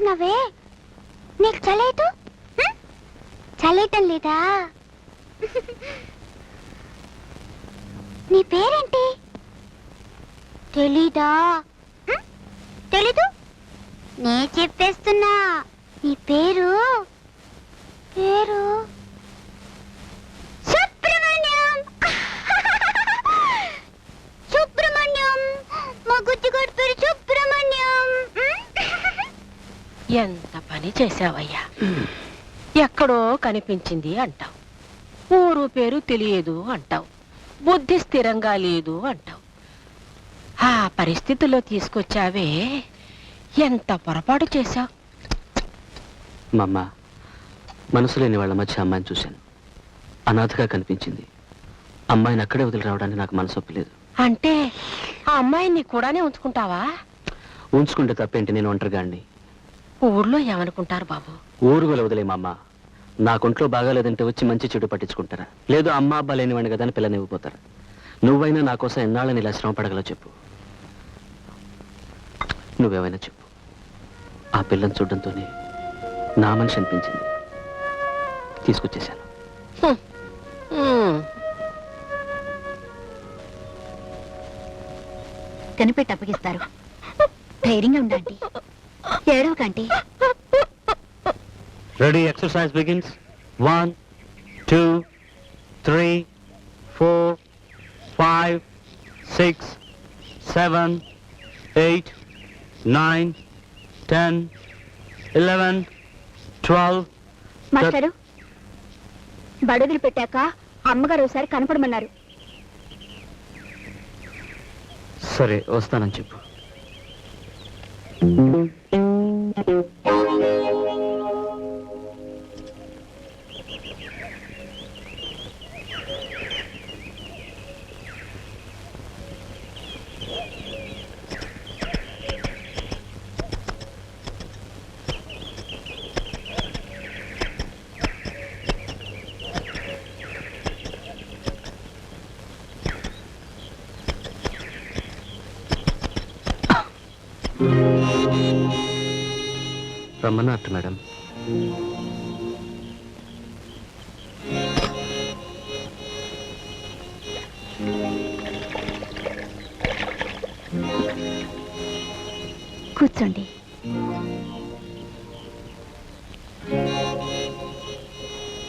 అంటున్నావే, నీకు చలేదు? చలేయటం లేదా? నీ పేరేంటి? తెలీదా? తెలీదు? నే చెప్పేస్తున్నా. నీ పేరు సుబ్రహ్మణ్యం. సుబ్రహ్మణ్యం, మా గుజ్జుగాడి పేరు సుబ్రహ్మణ్యం. ఎంత పని చేశావయ్యా. ఎక్కడో కనిపించింది అంటావు, ఊరు పేరు తెలియదు అంటావు, బుద్ధి స్థిరంగా లేదు అంటావు. ఆ పరిస్థితుల్లో తీసుకొచ్చావే, ఎంత పొరపాటు చేశావు. మా అమ్మ, మనసు లేని వాళ్ళ మధ్య అమ్మాయిని చూశాను. అనాథగా కనిపించింది. అమ్మాయిని అక్కడే వదిలి రావడానికి నాకు మనసు ఒప్పలేదు. అంటే ఆ అమ్మాయిని కూడానే ఉంచుకుంటావా? ఉంచుకుంటే తప్పేంటి? నేను ఒంటరిగాడిని. ఊర్లో ఏమనుకుంటారు బాబు? ఊరుగోలు వదిలే మా అమ్మ. నాకుంట్లో బాగాలేదంటే వచ్చి మంచి చెడు పట్టించుకుంటారా? లేదు అమ్మ అబ్బా లేనివాడిని కదా అని పిల్లనివ్వబోతారా? నువ్వైనా నా కోసం ఎన్నాళ్ళని ఇలా శ్రమ పడగల చెప్పు. నువ్వేమైనా చెప్పు. ఆ పిల్లని చూడడంతోనే నా మనిషి అనిపించింది. తీసుకొచ్చేశాను. కనిపెట్టి అప్పగిస్తారు. ధైర్యంగా ఉండండి, ఏడవకండి. Ready, exercise begins. 1 2 3 4 5 6 7 8 9 10 11 12. మాస్టారు, బడుగులు పెట్టాక అమ్మగారు ఒకసారి కనపడమన్నారు. సరే, వస్తానని చెప్పు. రమ్మన్నట్టు మేడం. కూర్చోండి.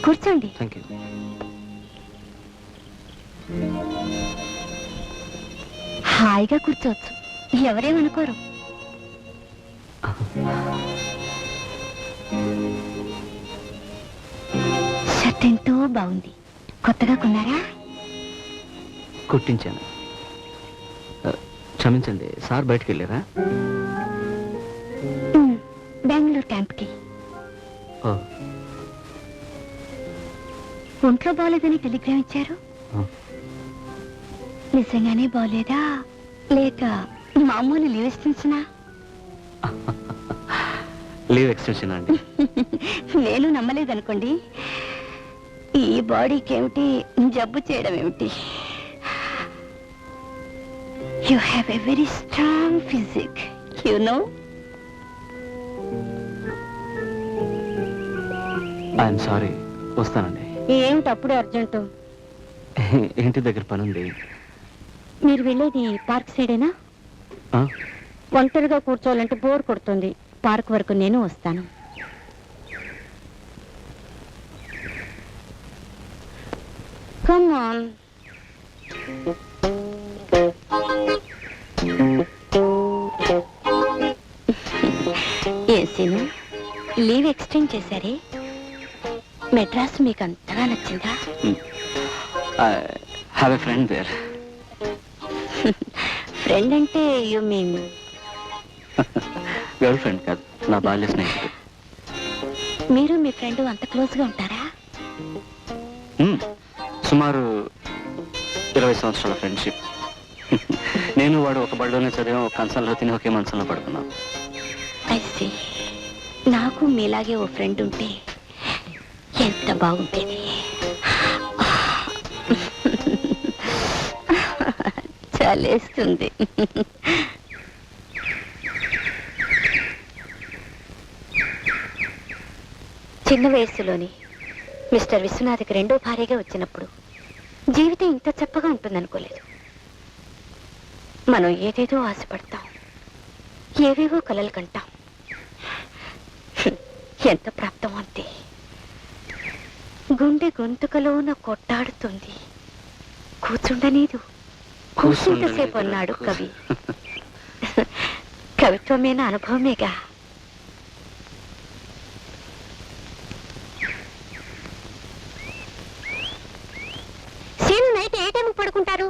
కూర్చోండి. Thank you. హాయిగా కూర్చోవచ్చు, ఎవరేమనుకోరు. షర్ట్ ఎంతో బాగుంది. కొత్తగా కొన్నారా? కుట్టించాను. క్షమించండి, సార్ బయటికి వెళ్ళారా? బెంగళూరు క్యాంప్కి. ఓ, ఒంట్లో బాగోలేదని టెలిగ్రామ్ ఇచ్చారు. నిజంగానే బాగోలేదా, లేక మామూలు లీవ్ ఎక్స్టెన్షనా? లీవ్ ఎక్స్టెన్షన్ అండి. నేను నమ్మలేదనుకోండి. ఈ బాడీకి ఏమిటి జబ్బు చేయడం ఏమిటి? You have a very strong physique, you know. I'm sorry, వస్తానండి. ఏమిటి అప్పుడే అర్జెంటు? ఇంటి దగ్గర పని ఉంది. మీరు వెళ్ళేది పార్క్ సైడేనా? ఒంటరిగా కూర్చోవాలంటే బోర్ కొడుతుంది. పార్క్ వరకు నేను వస్తాను. Come on. ఏసీను లీవ్ ఎక్స్టెండ్ చేశారే, మెడ్రాస్ మీకు అంతగా నచ్చిందా? Have a friend there. Friend అంటే యు మీన్? గర్ల్ ఫ్రెండ్ కాదు, నా బాల్య స్నేహితుడు. మీరు మీ ఫ్రెండ్ అంత క్లోజ్గా ఉంటారా? సుమారు 20 సంవత్సరాల ఫ్రెండ్షిప్. నేను వాడు ఒక బడిలోనే చదివాం, ఒక కంచంలో తిని ఒకే మంచంలో పడుకున్నాం. I see. నాకు మీలాగే ఓ ఫ్రెండ్ ఉంటే ఎంత బాగుండేది. చలేస్తుంది. చిన్న వయస్సులోని మిస్టర్ విశ్వనాథ్కి రెండో భార్యగా వచ్చినప్పుడు జీవితం ఇంత చప్పగా ఉంటుందనుకోలేదు. మనం ఏదేదో ఆశపడతాం, ఏవేవో కలలు కంటాం. ఎంత ప్రాప్తం అంతే. గుండె గొంతుకలోన కొట్టాడుతుంది, కూర్చుండనీదు కూర్చుంటసేపు అన్నాడు కవి. కవిత్వమైన అనుభవమేగా. నైట్ ఏ టైంకి పడుకుంటారు?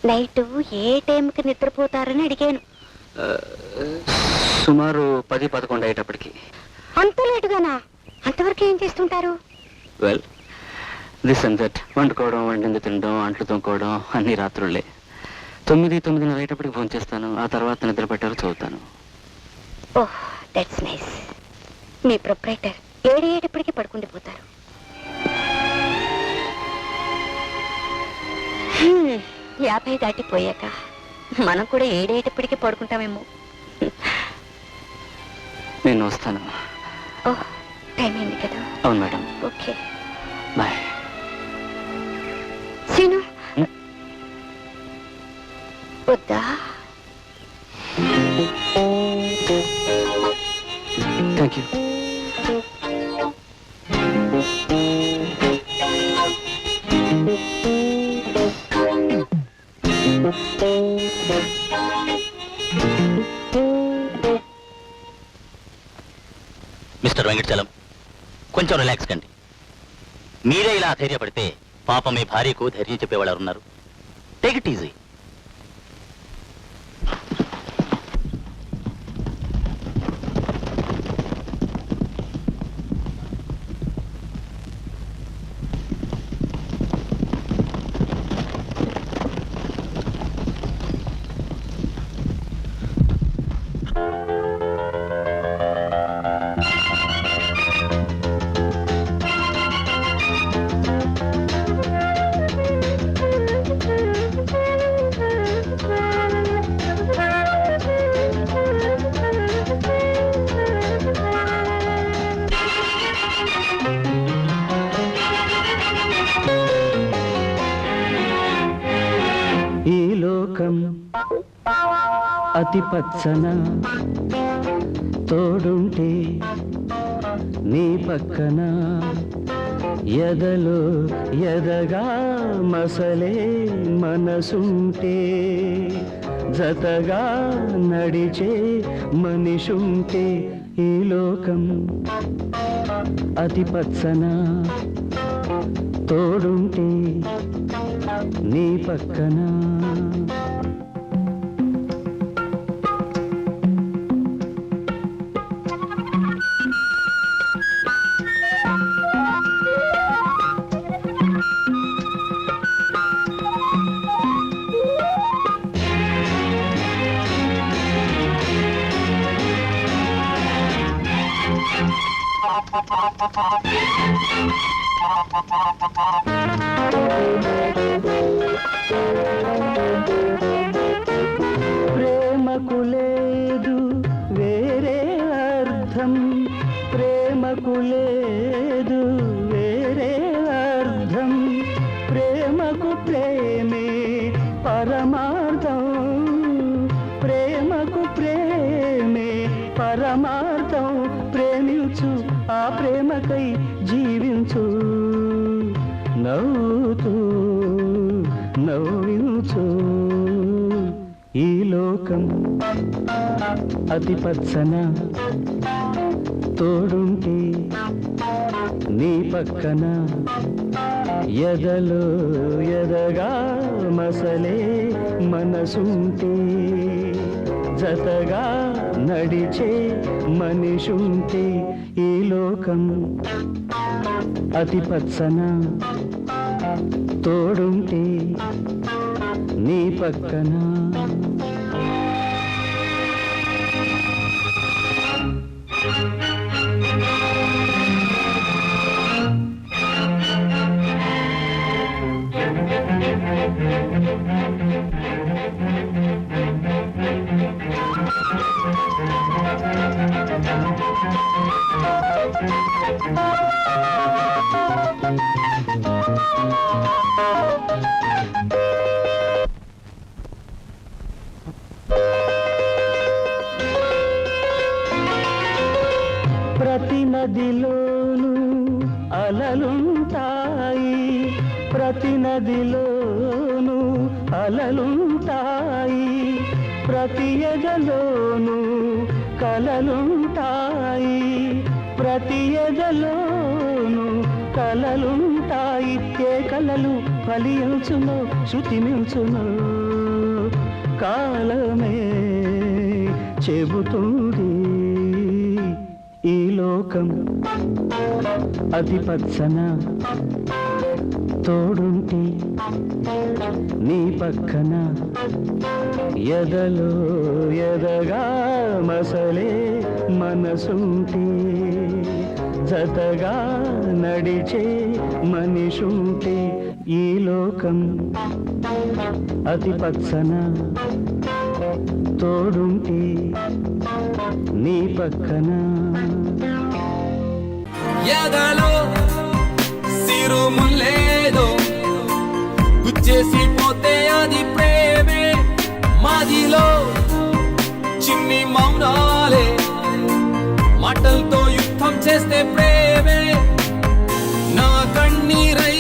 నైట్ ఏ టైంకి నిద్రపోతారని అడిగాను. సుమారు 10-11 అయ్యేటప్పటికి. అంత లేటుగానా? అంతవరకు ఏం చేస్తుంటారు? Well, this and that. వండుకోవడం, వండింది తినడం, అంట్లు తోముకోవడం అన్ని రాత్రులే. 9-9:30 అయ్యేటప్పటికి ఫోన్ చేస్తాను. ఆ తర్వాత నిద్ర పెట్టారు, చదువుతాను. ఓహ్, దట్స్ నైస్. మీ ప్రొప్రైటర్ 7 అయ్యేటప్పటికి పడుకుండిపోతారు. 50 దాటిపోయాక మనం కూడా 7 అయ్యేటప్పటికి పడుకుంటామేమో. నేను వస్తాను. ఓహ్, టైం అయింది కదా. అవును మేడం. Okay, bye. సీను వద్దా? Thank you. మిస్టర్ వెంకటచలం, కొంచెం రిలాక్స్ కండి. మీరే ఇలా ధైర్యపడితే పాప మీ భార్యకు ధైర్యం చెప్పేవాళ్ళు ఉన్నారు. Take it easy. ఈ లోకం అతి పచ్చన తోడుంటే నీ పక్కన ఎదలో ఎదగా మసలే మనసుంటే జతగా నడిచే మనిషుంటే ఈ లోకం అతి పచ్చన తోడుంటే నీ పక్కన. ప్రేమకు లేదు వేరే అర్థం, ప్రేమకు లేదు వేరే అర్థం, ప్రేమకు ప్రేమే పరమార్థం, ప్రేమకు ప్రేమే పరమార్థం. ప్రేమించు, ఆ ప్రేమకై జీవించు, నవ్వుతూ నవ్వించు. ఈ లోకం అతి పచ్చన తోడుంటే నీ పక్కన ఎదలో ఎదగా మసలే మనసుంటే జతగా నడిచే మనిషుంటే ఈ లోకం అతి పచ్చన తోడుంటే నీ పక్కన. ప్రతి నదిలోను అలలుంటాయి, ప్రతి నదిలోను అలలుంటాయి, ప్రతి ఎదలోను కలలుంటాయి, ప్రతి ఎదలోను కలలుంటాయి. ఏ కలలు ఫలించును శృతి మించును కాలమే చెబుతుంది. ఈ లోకం అతి పచ్చన తోడుంటే నీ పక్కన ఎదలో ఎదగా మసలే మనసుంటే, జతగా నడిచే మనిషుంటే ఈ లోకం అతి పచ్చన తోడుంటే నీ పక్కన. ఎదలో సిరుములేదో గుచ్చేసి పోతే అది ప్రేమే, మాదిలో చిన్ని మౌనాలే మాటలతో యుద్ధం చేస్తే ప్రేమే, నా కన్నీరై